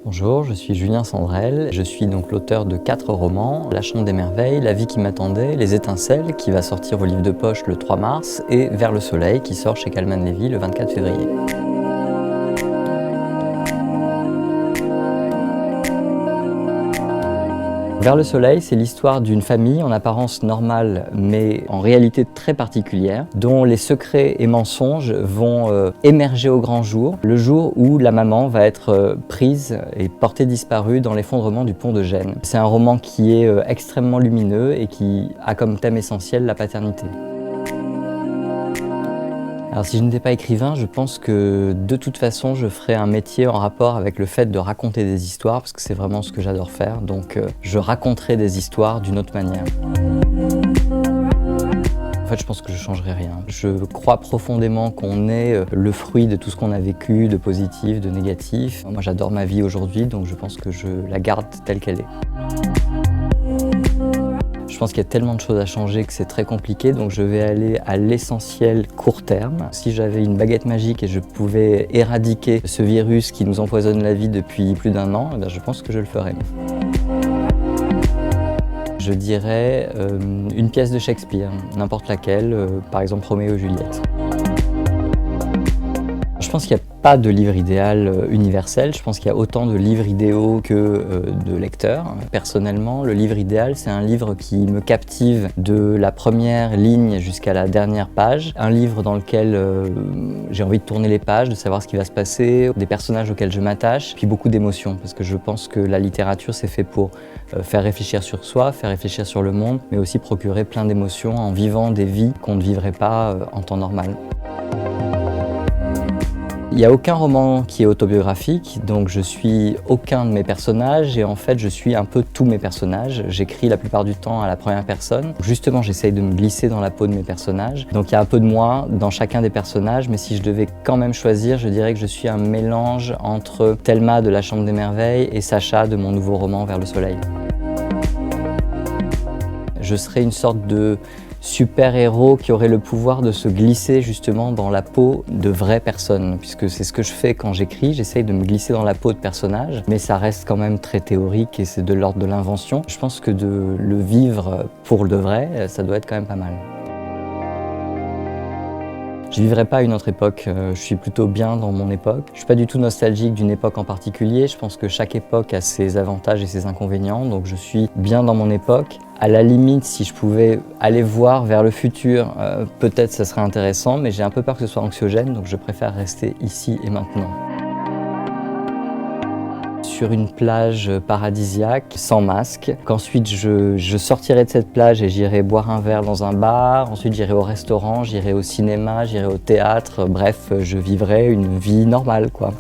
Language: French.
Bonjour, je suis Julien Sandrel. Je suis donc l'auteur de 4 romans, La Chambre des Merveilles, La vie qui m'attendait, Les Étincelles, qui va sortir au livre de poche le 3 mars, et Vers le soleil, qui sort chez Calman Levy le 24 février. Vers le soleil, c'est l'histoire d'une famille en apparence normale, mais en réalité très particulière, dont les secrets et mensonges vont émerger au grand jour, le jour où la maman va être prise et portée disparue dans l'effondrement du pont de Gênes. C'est un roman qui est extrêmement lumineux et qui a comme thème essentiel la paternité. Alors si je n'étais pas écrivain, je pense que de toute façon je ferais un métier en rapport avec le fait de raconter des histoires, parce que c'est vraiment ce que j'adore faire, donc je raconterais des histoires d'une autre manière. En fait, je pense que je ne changerai rien. Je crois profondément qu'on est le fruit de tout ce qu'on a vécu, de positif, de négatif. Moi j'adore ma vie aujourd'hui, donc je pense que je la garde telle qu'elle est. Je pense qu'il y a tellement de choses à changer que c'est très compliqué, donc je vais aller à l'essentiel court terme. Si j'avais une baguette magique et je pouvais éradiquer ce virus qui nous empoisonne la vie depuis plus d'1 an, je pense que je le ferais. Je dirais une pièce de Shakespeare, n'importe laquelle, par exemple Roméo et Juliette. Je pense qu'il n'y a pas de livre idéal universel, je pense qu'il y a autant de livres idéaux que de lecteurs. Personnellement, le livre idéal, c'est un livre qui me captive de la première ligne jusqu'à la dernière page. Un livre dans lequel j'ai envie de tourner les pages, de savoir ce qui va se passer, des personnages auxquels je m'attache, puis beaucoup d'émotions, parce que je pense que la littérature, c'est fait pour faire réfléchir sur soi, faire réfléchir sur le monde, mais aussi procurer plein d'émotions en vivant des vies qu'on ne vivrait pas en temps normal. Il n'y a aucun roman qui est autobiographique, donc je suis aucun de mes personnages et en fait je suis un peu tous mes personnages. J'écris la plupart du temps à la première personne. Justement, j'essaye de me glisser dans la peau de mes personnages. Donc il y a un peu de moi dans chacun des personnages, mais si je devais quand même choisir, je dirais que je suis un mélange entre Thelma de La Chambre des Merveilles et Sacha de mon nouveau roman Vers le soleil. Je serais une sorte de super-héros qui aurait le pouvoir de se glisser justement dans la peau de vraies personnes, puisque c'est ce que je fais quand j'écris, j'essaye de me glisser dans la peau de personnages, mais ça reste quand même très théorique et c'est de l'ordre de l'invention. Je pense que de le vivre pour de vrai, ça doit être quand même pas mal. Je ne vivrai pas une autre époque, je suis plutôt bien dans mon époque. Je ne suis pas du tout nostalgique d'une époque en particulier, je pense que chaque époque a ses avantages et ses inconvénients, donc je suis bien dans mon époque. À la limite, si je pouvais aller voir vers le futur, peut-être ça serait intéressant, mais j'ai un peu peur que ce soit anxiogène, donc je préfère rester ici et maintenant. Sur une plage paradisiaque, sans masque, qu'ensuite je sortirai de cette plage et j'irai boire un verre dans un bar, ensuite j'irai au restaurant, j'irai au cinéma, j'irai au théâtre, bref, je vivrai une vie normale, quoi.